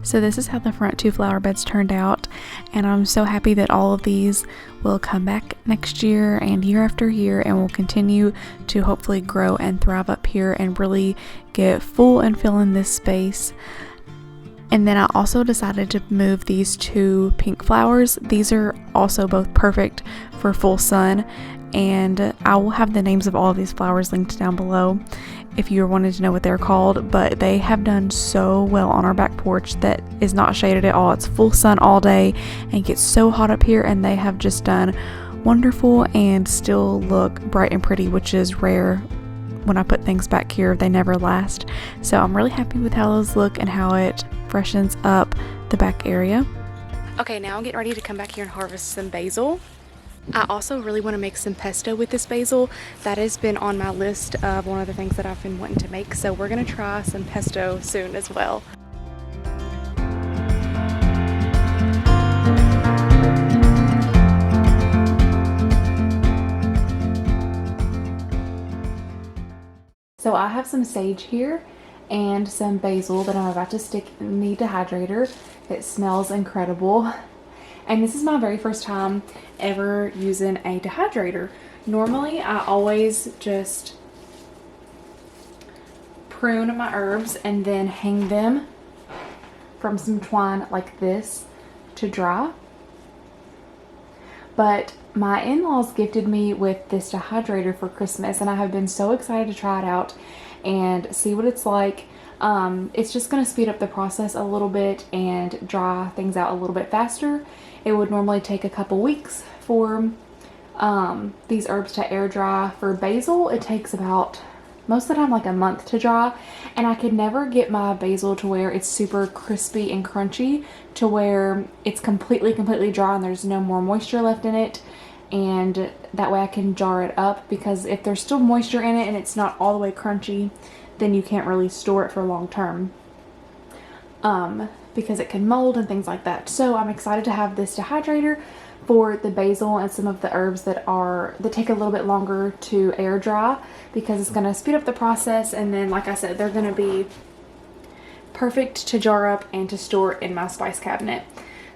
So this is how the front 2 flower beds turned out, and I'm so happy that all of these will come back next year and year after year, and will continue to hopefully grow and thrive up here and really get full and fill in this space. And then I also decided to move these 2 pink flowers. These are also both perfect for full sun, and I will have the names of all of these flowers linked down below if you're wanting to know what they're called. But they have done so well on our back porch that is not shaded at all. It's full sun all day and it gets so hot up here, and they have just done wonderful and still look bright and pretty, which is rare. When I put things back here, they never last. So I'm really happy with how those look and how it freshens up the back area. Okay, now I'm getting ready to come back here and harvest some basil. I also really want to make some pesto with this basil. That has been on my list of one of the things that I've been wanting to make, so we're going to try some pesto soon as well. So I have some sage here and some basil that I'm about to stick in the dehydrator. It smells incredible. And this is my very first time ever using a dehydrator. Normally I always just prune my herbs and then hang them from some twine like this to dry. But my in-laws gifted me with this dehydrator for Christmas, and I have been so excited to try it out and see what it's like. It's just going to speed up the process a little bit and dry things out a little bit faster. It would normally take a couple weeks for these herbs to air dry. For basil, it takes about, most of the time, like a month to dry, and I could never get my basil to where it's super crispy and crunchy, to where it's completely dry and there's no more moisture left in it, and that way I can jar it up, because if there's still moisture in it and it's not all the way crunchy, then you can't really store it for long term, because it can mold and things like that. So I'm excited to have this dehydrator for the basil and some of the herbs that take a little bit longer to air dry, because it's going to speed up the process. And then, like I said, they're going to be perfect to jar up and to store in my spice cabinet.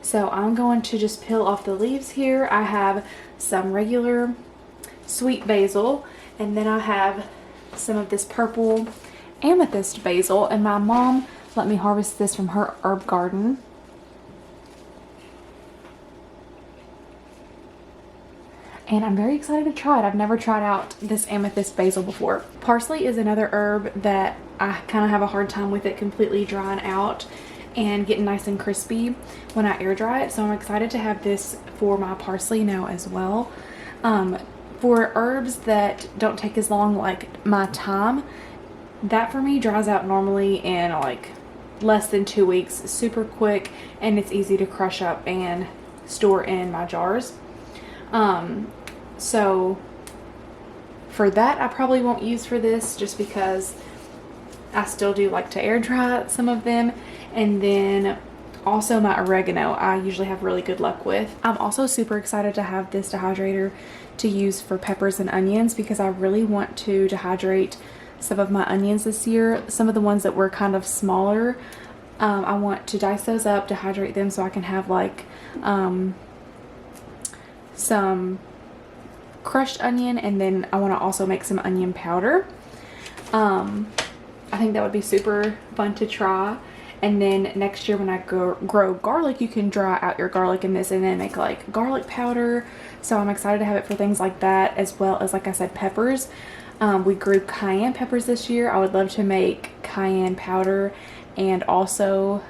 So I'm going to just peel off the leaves here. I have some regular sweet basil, and then I have some of this purple amethyst basil, and my mom let me harvest this from her herb garden. And I'm very excited to try it. I've never tried out this amethyst basil before. Parsley is another herb that I kind of have a hard time with it completely drying out and getting nice and crispy when I air dry it. So I'm excited to have this for my parsley now as well. For herbs that don't take as long, like my thyme, that for me dries out normally in like less than 2 weeks, super quick, and it's easy to crush up and store in my jars. So for that, I probably won't use for this, just because I still do like to air dry some of them. And then also my oregano, I usually have really good luck with. I'm also super excited to have this dehydrator to use for peppers and onions, because I really want to dehydrate some of my onions this year. Some of the ones that were kind of smaller, I want to dice those up, dehydrate them, so I can have like some crushed onion, and then I want to also make some onion powder. I think that would be super fun to try. And then next year when I grow garlic, you can dry out your garlic in this and then make like garlic powder. So I'm excited to have it for things like that, as well as, like I said, peppers. We grew cayenne peppers this year. I would love to make cayenne powder and also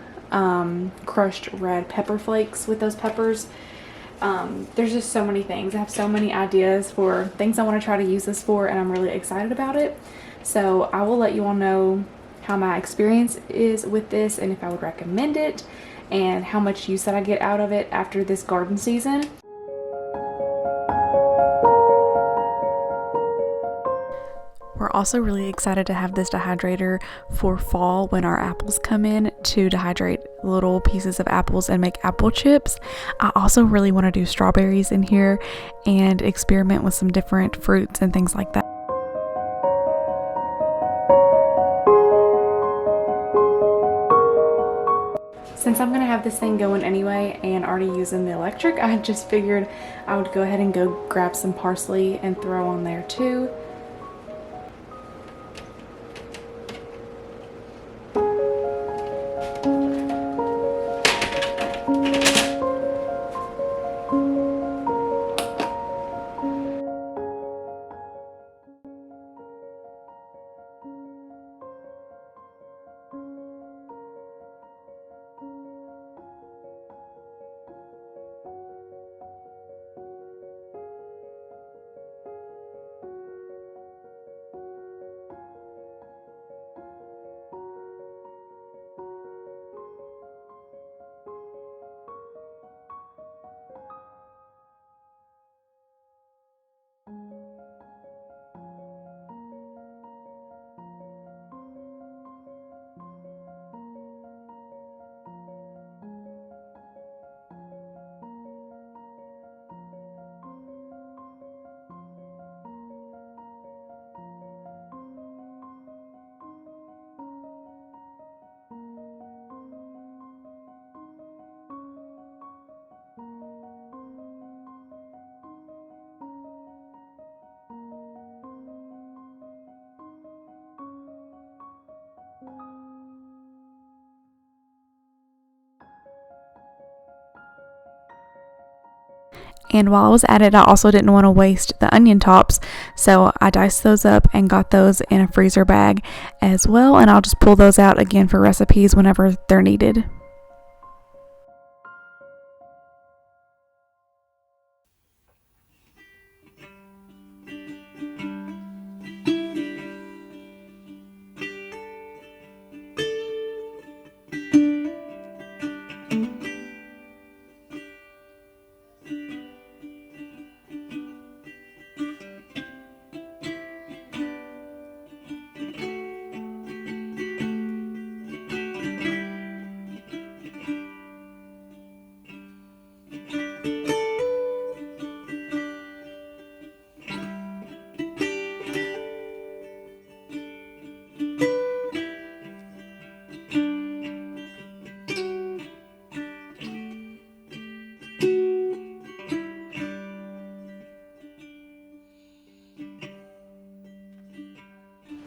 crushed red pepper flakes with those peppers. There's just so many things. I have so many ideas for things I want to try to use this for, and I'm really excited about it. So I will let you all know how my experience is with this, and if I would recommend it, and how much use that I get out of it after this garden season. We're also really excited to have this dehydrator for fall when our apples come in, to dehydrate little pieces of apples and make apple chips. I also really want to do strawberries in here and experiment with some different fruits and things like that. since I'm gonna have this thing going anyway and already using the electric, I just figured I would go ahead and go grab some parsley and throw on there too. And while I was at it, I also didn't want to waste the onion tops, so I diced those up and got those in a freezer bag as well, and I'll just pull those out again for recipes whenever they're needed.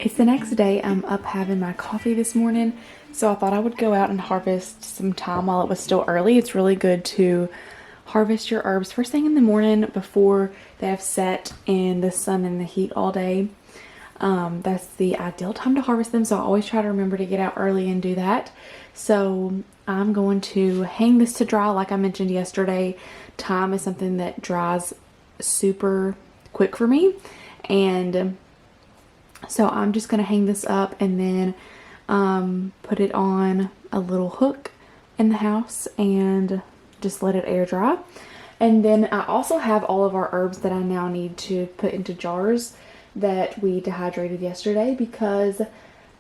It's the next day. I'm up having my coffee this morning, so I thought I would go out and harvest some thyme while it was still early. It's really good to harvest your herbs first thing in the morning before they have set in the sun and the heat all day. That's the ideal time to harvest them, so I always try to remember to get out early and do that. So I'm going to hang this to dry. Like I mentioned yesterday, thyme is something that dries super quick for me, and so I'm just going to hang this up and then put it on a little hook in the house and just let it air dry. And then I also have all of our herbs that I now need to put into jars that we dehydrated yesterday because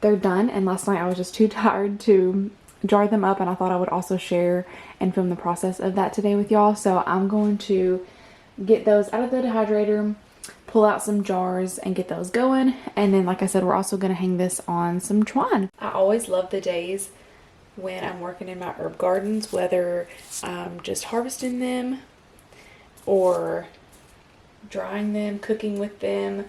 they're done. And last night I was just too tired to jar them up, and I thought I would also share and film the process of that today with y'all. So I'm going to get those out of the dehydrator, pull out some jars and get those going. And then, like I said, we're also going to hang this on some twine. I always love the days when I'm working in my herb gardens, whether I'm just harvesting them or drying them, cooking with them.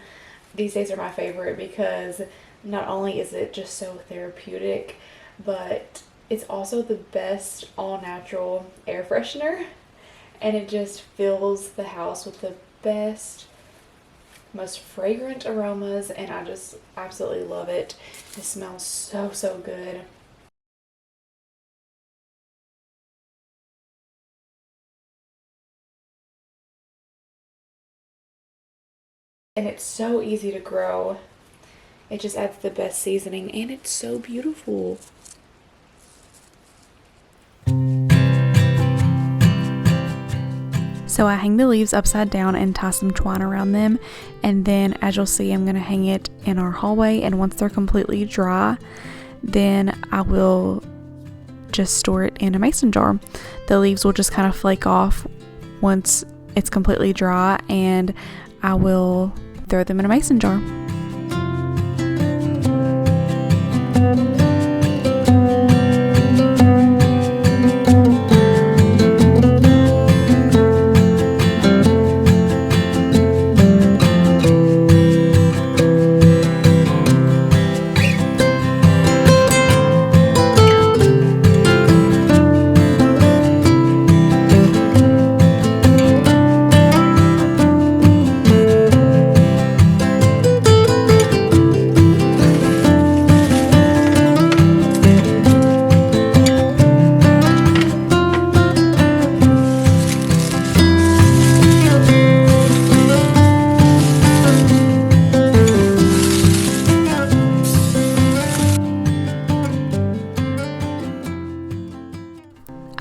These days are my favorite because not only is it just so therapeutic, but it's also the best all-natural air freshener, and it just fills the house with the best, most fragrant aromas, and I just absolutely love it. It smells so good. And it's so easy to grow. It just adds the best seasoning, and it's so beautiful. So I hang the leaves upside down and tie some twine around them, and then as you'll see, I'm going to hang it in our hallway, and once they're completely dry, then I will just store it in a mason jar. The leaves will just kind of flake off once it's completely dry, and I will throw them in a mason jar.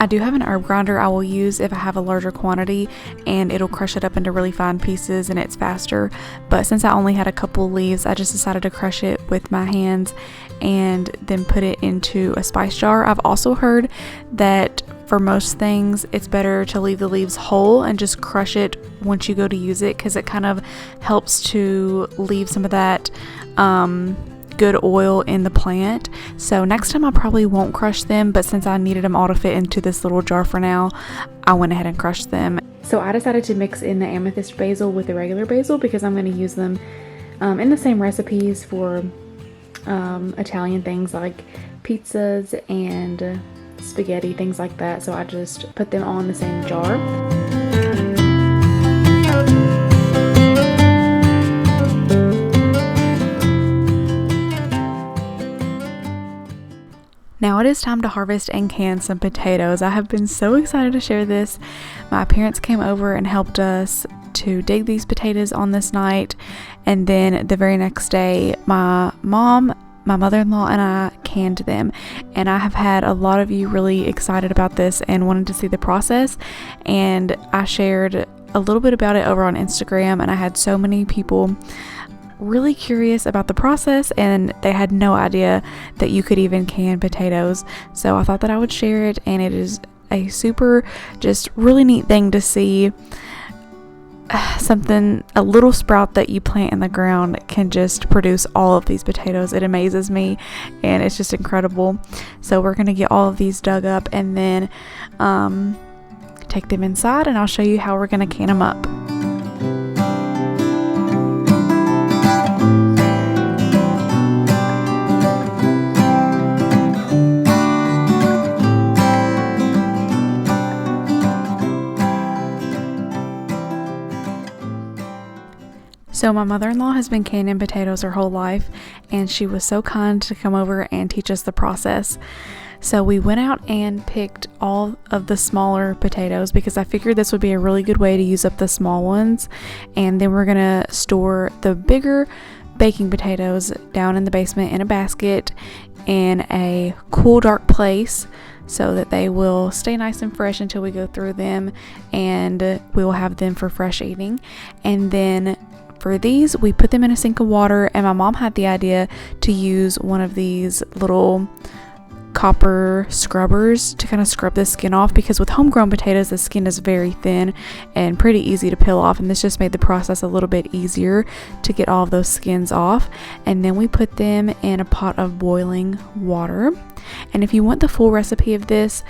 I do have an herb grinder I will use if I have a larger quantity, and it'll crush it up into really fine pieces and it's faster. But since I only had a couple leaves, I just decided to crush it with my hands and then put it into a spice jar. I've also heard that for most things it's better to leave the leaves whole and just crush it once you go to use it, because it kind of helps to leave some of that good oil in the plant. So next time I probably won't crush them, but since I needed them all to fit into this little jar for now, I went ahead and crushed them. So I decided to mix in the amethyst basil with the regular basil because I'm going to use them in the same recipes for Italian things like pizzas and spaghetti, things like that. So I just put them all in the same jar. Now it is time to harvest and can some potatoes. I have been so excited to share this. My parents came over and helped us to dig these potatoes on this night, and then the very next day my mom, my mother-in-law, and I canned them. And I have had a lot of you really excited about this and wanted to see the process, and I shared a little bit about it over on Instagram, and I had so many people really curious about the process, and they had no idea that you could even can potatoes. So I thought that I would share it, and it is a super just really neat thing to see something, a little sprout that you plant in the ground can just produce all of these potatoes. It amazes me, and it's just incredible. So we're gonna get all of these dug up and then take them inside, and I'll show you how we're gonna can them up. So my mother-in-law has been canning potatoes her whole life, and she was so kind to come over and teach us the process. So we went out and picked all of the smaller potatoes because I figured this would be a really good way to use up the small ones. And then we're gonna store the bigger baking potatoes down in the basement in a basket in a cool, dark place, so that they will stay nice and fresh until we go through them, and we will have them for fresh eating. And then for these, we put them in a sink of water, and my mom had the idea to use one of these little copper scrubbers to kind of scrub the skin off, because with homegrown potatoes the skin is very thin and pretty easy to peel off, and this just made the process a little bit easier to get all of those skins off. And then we put them in a pot of boiling water. And if you want the full recipe of this,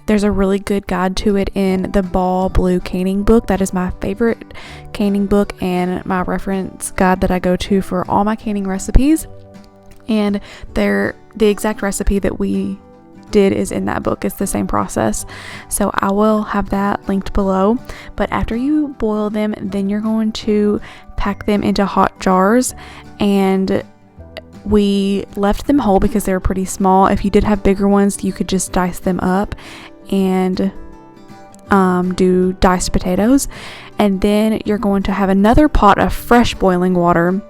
there's a really good guide to it in the Ball Blue canning book. That is my favorite canning book and my reference guide that I go to for all my canning recipes. And the exact recipe that we did is in that book. It's the same process. So I will have that linked below. But after you boil them, then you're going to pack them into hot jars, and we left them whole because they were pretty small. If you did have bigger ones, you could just dice them up and do diced potatoes. And then you're going to have another pot of fresh boiling water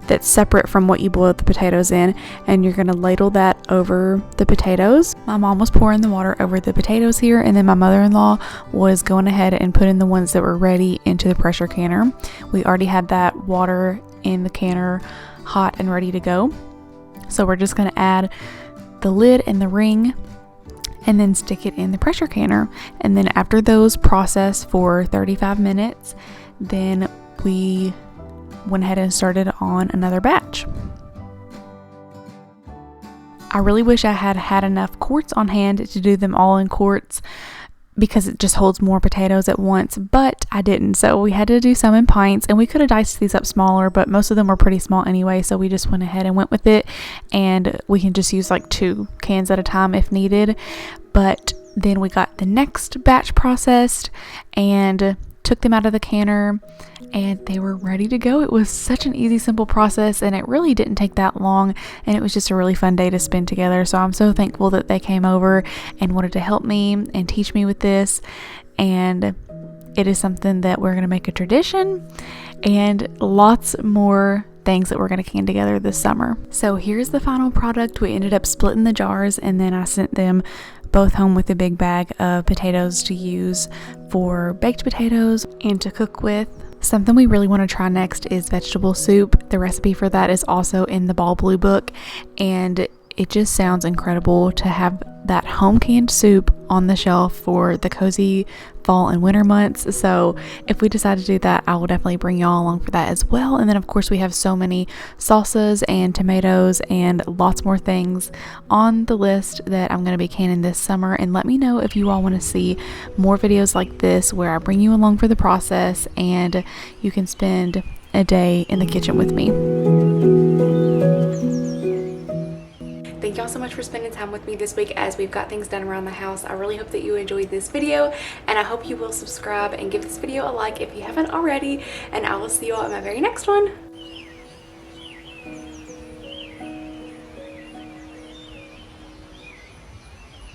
that's separate from what you boiled the potatoes in, and you're going to ladle that over the potatoes. My mom was pouring the water over the potatoes here, and then my mother-in-law was going ahead and putting the ones that were ready into the pressure canner. We already had that water in the canner hot and ready to go. So we're just going to add the lid and the ring and then stick it in the pressure canner. And then after those process for 35 minutes, then we went ahead and started on another batch. I really wish I had had enough quarts on hand to do them all in quarts, because it just holds more potatoes at once, but I didn't. So we had to do some in pints, and we could have diced these up smaller, but most of them were pretty small anyway. So we just went ahead and went with it, and we can just use like 2 cans at a time if needed. But then we got the next batch processed and took them out of the canner, and they were ready to go. It was such an easy, simple process, and it really didn't take that long, and it was just a really fun day to spend together. So I'm so thankful that they came over and wanted to help me and teach me with this, and it is something that we're going to make a tradition, and lots more things that we're going to can together this summer. So here's the final product. We ended up splitting the jars, and then I sent them both home with a big bag of potatoes to use for baked potatoes and to cook with. Something we really want to try next is vegetable soup. The recipe for that is also in the Ball Blue book, and it just sounds incredible to have that home canned soup on the shelf for the cozy fall and winter months. So if we decide to do that, I will definitely bring y'all along for that as well. And then of course we have so many salsas and tomatoes and lots more things on the list that I'm going to be canning this summer. And let me know if you all want to see more videos like this where I bring you along for the process and you can spend a day in the kitchen with me. Thank y'all so much for spending time with me this week as we've got things done around the house. I really hope that you enjoyed this video, and I hope you will subscribe and give this video a like if you haven't already, and I will see you all in my very next one.